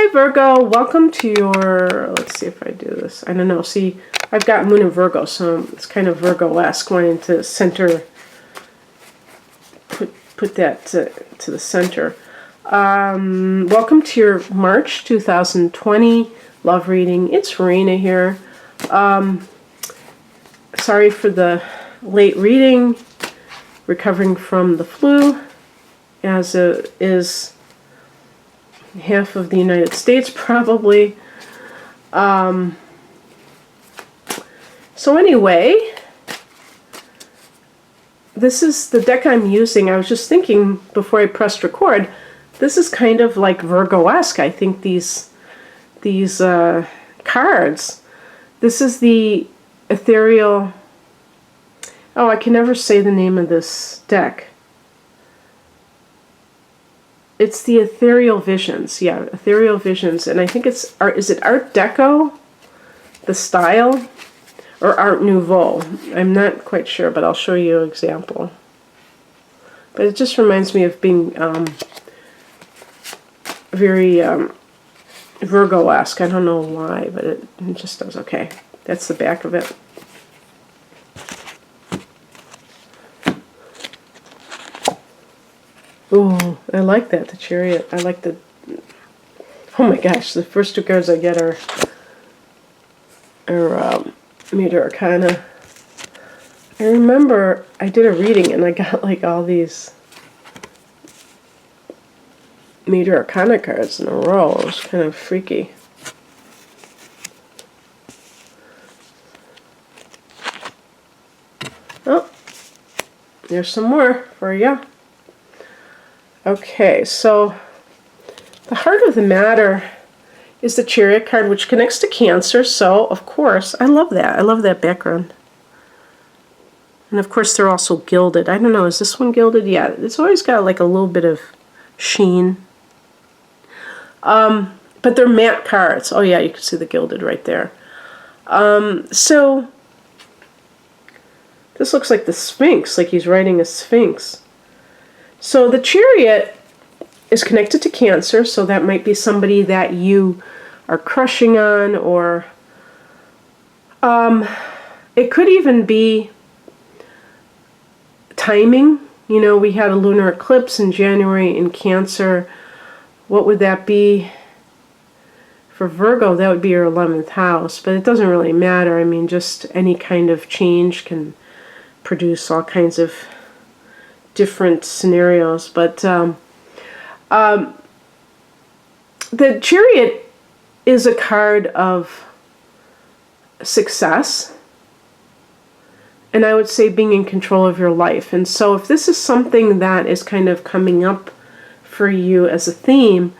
Hi Virgo, welcome to your, let's see if I do this. I don't know. See, I've got Moon in Virgo, so it's kind of Virgo-esque, wanting to center, put that to the center. Welcome to your March 2020 love reading. It's Rena here. Sorry for the late reading. Recovering from the flu, as is half of the United States probably. So anyway, this is the deck I'm using. I was just thinking before I pressed record, this is kind of like Virgo-esque. I think these cards. This is the ethereal. Oh, I can never say the name of this deck. It's the Ethereal Visions. Yeah, Ethereal Visions. And I think it's art. Is it Art Deco? The style? Or Art Nouveau? I'm not quite sure, but I'll show you an example. But it just reminds me of being very Virgo-esque. I don't know why, but it just does. Okay, that's the back of it. Ooh, I like that, the Chariot. I like the... Oh my gosh, the first two cards I get are Major Arcana. I remember I did a reading and I got like all these Major Arcana cards in a row. It was kind of freaky. Oh, there's some more for you. Okay, so the heart of the matter is the Chariot card, which connects to Cancer. So, of course, I love that. I love that background. And, of course, they're also gilded. I don't know, is this one gilded? Yeah, it's always got like a little bit of sheen. But they're matte cards. Oh, yeah, you can see the gilded right there. So, this looks like the Sphinx, like he's riding a Sphinx. So the Chariot is connected to Cancer, so that might be somebody that you are crushing on, or it could even be timing. You know, we had a lunar eclipse in January in Cancer. What would that be for Virgo? That would be your 11th house, but it doesn't really matter. I mean, just any kind of change can produce all kinds of different scenarios, but the Chariot is a card of success, and I would say being in control of your life. And so if this is something that is kind of coming up for you as a theme,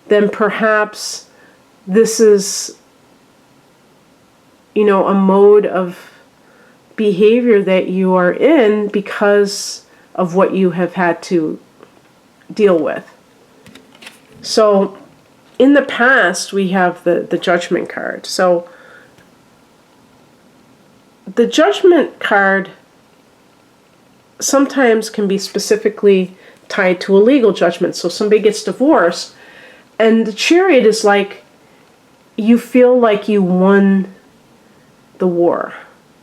then perhaps this is, you know, a mode of behavior that you are in because of what you have had to deal with. So in the past, we have the Judgment card. So the Judgment card sometimes can be specifically tied to a legal judgment. So somebody gets divorced, and the Chariot is like, you feel like you won the war.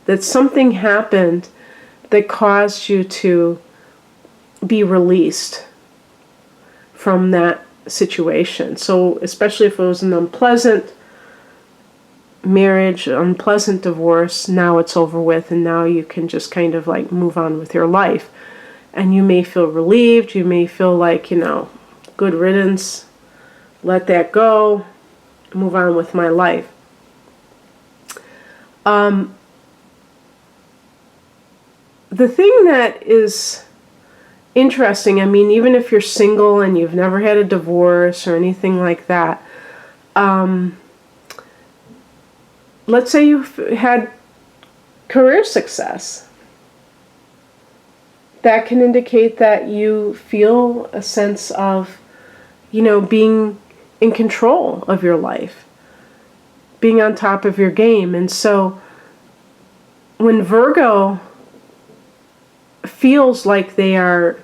That something happened that caused you to be released from that situation. So especially if it was an unpleasant marriage, unpleasant divorce, now it's over with, and now you can just kind of like move on with your life. And you may feel relieved, you may feel like, you know, good riddance, let that go, move on with my life. The thing that is interesting, I mean, even if you're single and you've never had a divorce or anything like that, let's say you've had career success. That can indicate that you feel a sense of, you know, being in control of your life, being on top of your game. And so when Virgo feels like they are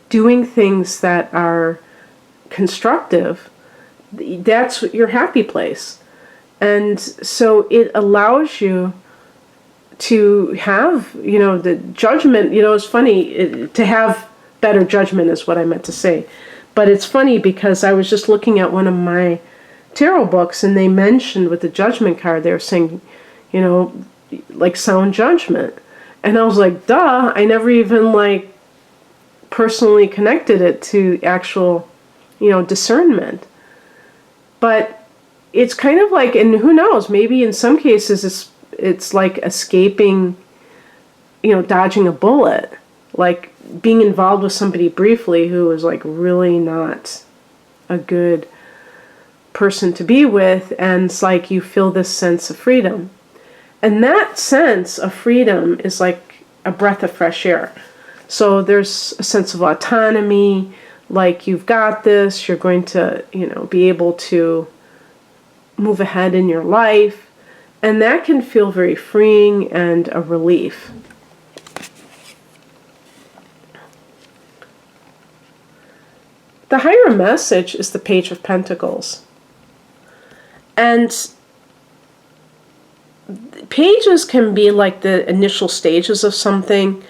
doing things that are constructive, that's your happy place. And so it allows you to have, the judgment. It's funny, to have better judgment is what I meant to say. But it's funny because I was just looking at one of my tarot books, and they mentioned with the judgment card, they were saying, like sound judgment. And I was like, duh, I never even personally connected it to actual, discernment. But it's kind of like, and who knows, maybe in some cases it's like escaping, dodging a bullet, like being involved with somebody briefly who was really not a good person to be with, and it's like you feel this sense of freedom. And that sense of freedom is like a breath of fresh air. So there's a sense of autonomy, like you've got this, you're going to, be able to move ahead in your life. And that can feel very freeing and a relief. The higher message is the Page of Pentacles. And pages can be like the initial stages of something.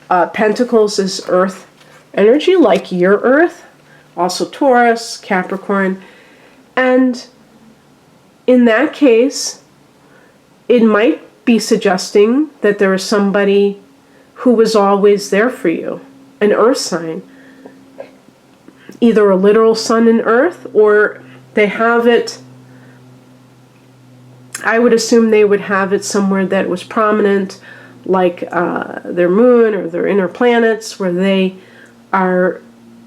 Pentacles is earth energy, like your earth. Also Taurus, Capricorn. And in that case, it might be suggesting that there is somebody who was always there for you, an earth sign. Either a literal sun in earth, or they have it, I would assume they would have it somewhere that was prominent, like their moon or their inner planets, where they are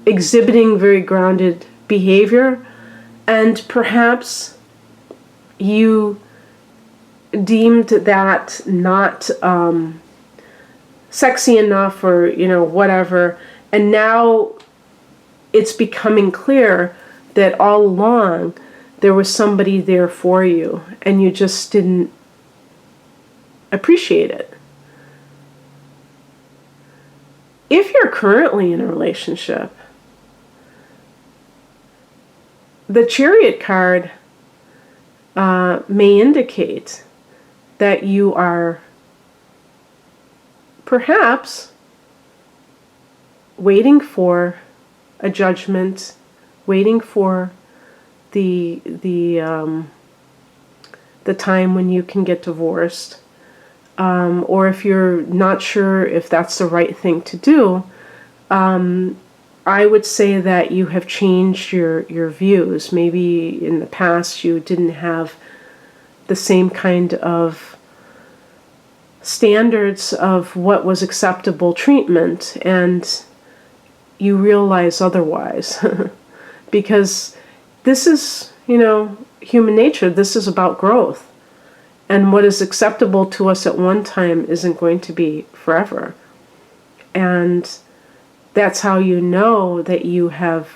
exhibiting very grounded behavior. And perhaps you deemed that not sexy enough, or whatever, and now it's becoming clear that all along there was somebody there for you, and you just didn't appreciate it. If you're currently in a relationship, the Chariot card may indicate that you are perhaps waiting for a judgment, waiting for the time when you can get divorced, or if you're not sure if that's the right thing to do, I would say that you have changed your views. Maybe in the past you didn't have the same kind of standards of what was acceptable treatment, and you realize otherwise. Because this is, human nature. This is about growth. And what is acceptable to us at one time isn't going to be forever. And that's how you know that you have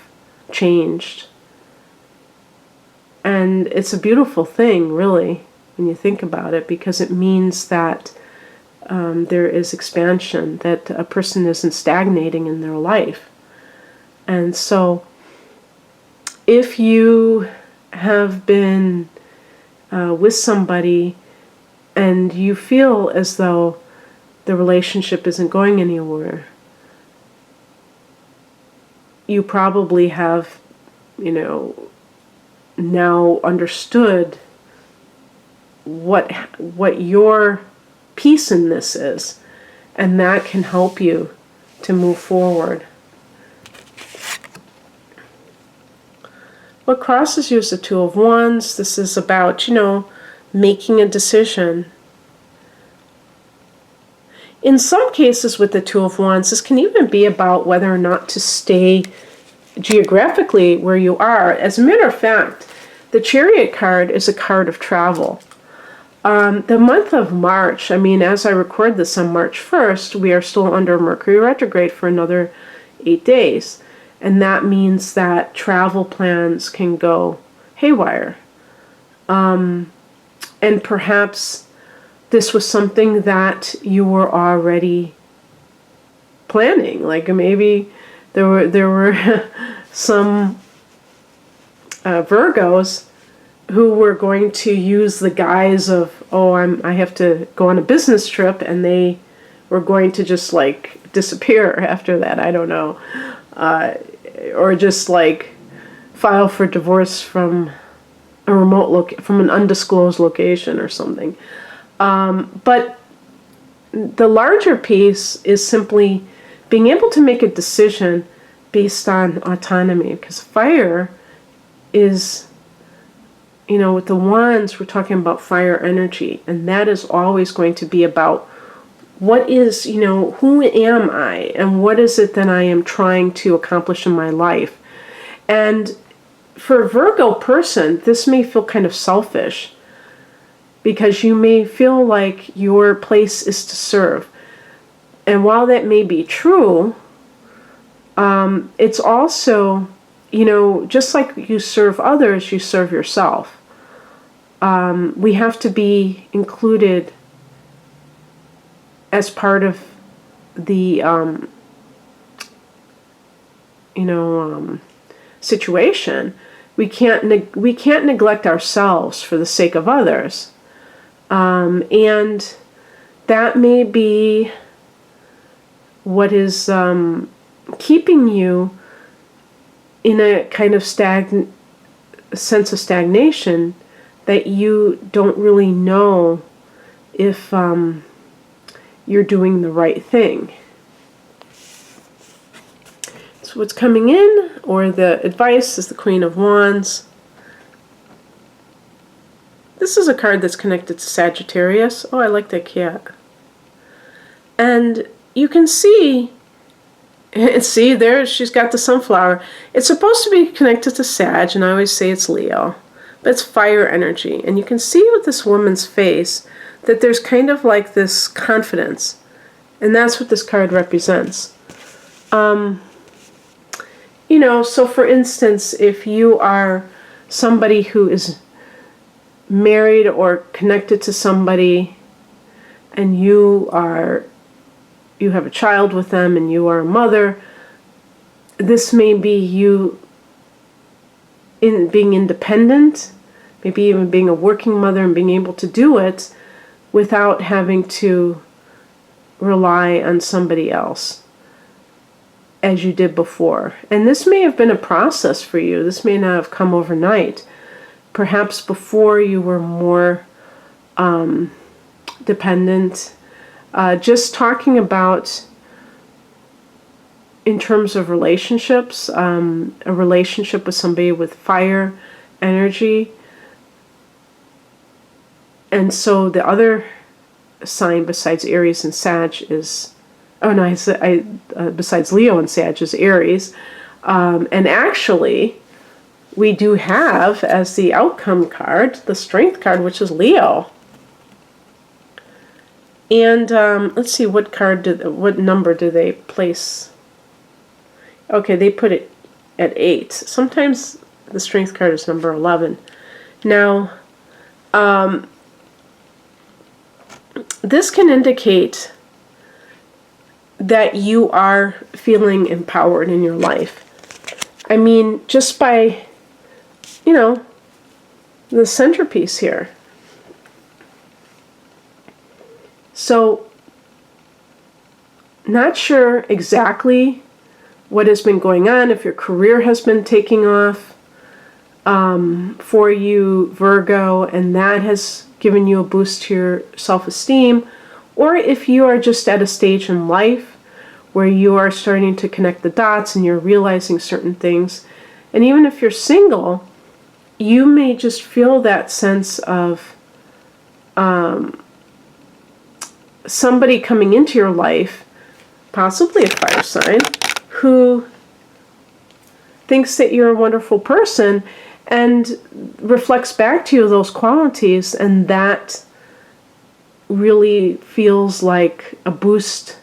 changed. And it's a beautiful thing, really, when you think about it, because it means that there is expansion, that a person isn't stagnating in their life. And so if you have been with somebody and you feel as though the relationship isn't going anywhere, you probably have, now understood what your piece in this is, and that can help you to move forward. What crosses you is the Two of Wands. This is about, making a decision. In some cases with the Two of Wands, this can even be about whether or not to stay geographically where you are. As a matter of fact, the Chariot card is a card of travel. The month of March, as I record this on March 1st, we are still under Mercury retrograde for another 8 days. And that means that travel plans can go haywire. And perhaps this was something that you were already planning. Like maybe there were some Virgos who were going to use the guise of, oh, I have to go on a business trip, and they were going to just like disappear after that. I don't know, or just like file for divorce from a from an undisclosed location or something. But the larger piece is simply being able to make a decision based on autonomy, because fire is, with the wands, we're talking about fire energy, and that is always going to be about what is, who am I, and what is it that I am trying to accomplish in my life. And for a Virgo person, this may feel kind of selfish, because you may feel like your place is to serve. And while that may be true, it's also, just like you serve others, you serve yourself. We have to be included as part of the, situation. We can't neglect ourselves for the sake of others. And that may be what is keeping you in a kind of sense of stagnation, that you don't really know if you're doing the right thing. So what's coming in, or the advice, is the Queen of Wands. This is a card that's connected to Sagittarius. Oh, I like that cat. And you can see there she's got the sunflower. It's supposed to be connected to Sag, and I always say it's Leo. But it's fire energy. And you can see with this woman's face that there's kind of like this confidence. And that's what this card represents. So for instance, if you are somebody who is married or connected to somebody, and you have a child with them, and you are a mother, this may be you in being independent, maybe even being a working mother and being able to do it without having to rely on somebody else as you did before. And this may have been a process for you. This may not have come overnight. Perhaps before you were more dependent. Just talking about, in terms of relationships, a relationship with somebody with fire energy. And so the other sign besides Aries and Sag is, besides Leo and Sag is Aries. And actually, we do have as the outcome card, the Strength card, which is Leo. And let's see, what number do they place? Okay, they put it at 8. Sometimes the Strength card is number 11. Now, this can indicate that you are feeling empowered in your life. I mean, just by, the centerpiece here. So, not sure exactly what has been going on, if your career has been taking off for you, Virgo, and that has given you a boost to your self-esteem, or if you are just at a stage in life where you are starting to connect the dots and you're realizing certain things. And even if you're single, you may just feel that sense of somebody coming into your life, possibly a fire sign, who thinks that you're a wonderful person and reflects back to you those qualities, and that really feels like a boost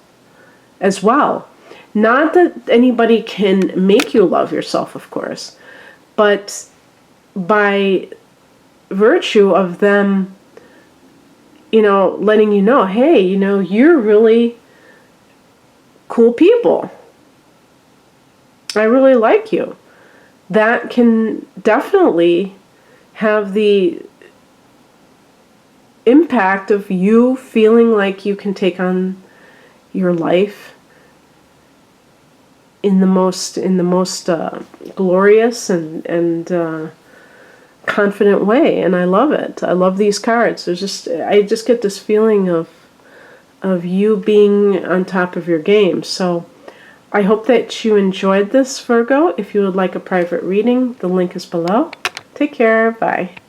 as well. Not that anybody can make you love yourself, of course, but by virtue of them, letting you know, hey, you're really cool people. I really like you. that can definitely have the impact of you feeling like you can take on your life in the most glorious and confident way. And I love it. I love these cards. I just get this feeling of you being on top of your game. So I hope that you enjoyed this, Virgo. If you would like a private reading, the link is below. Take care. Bye.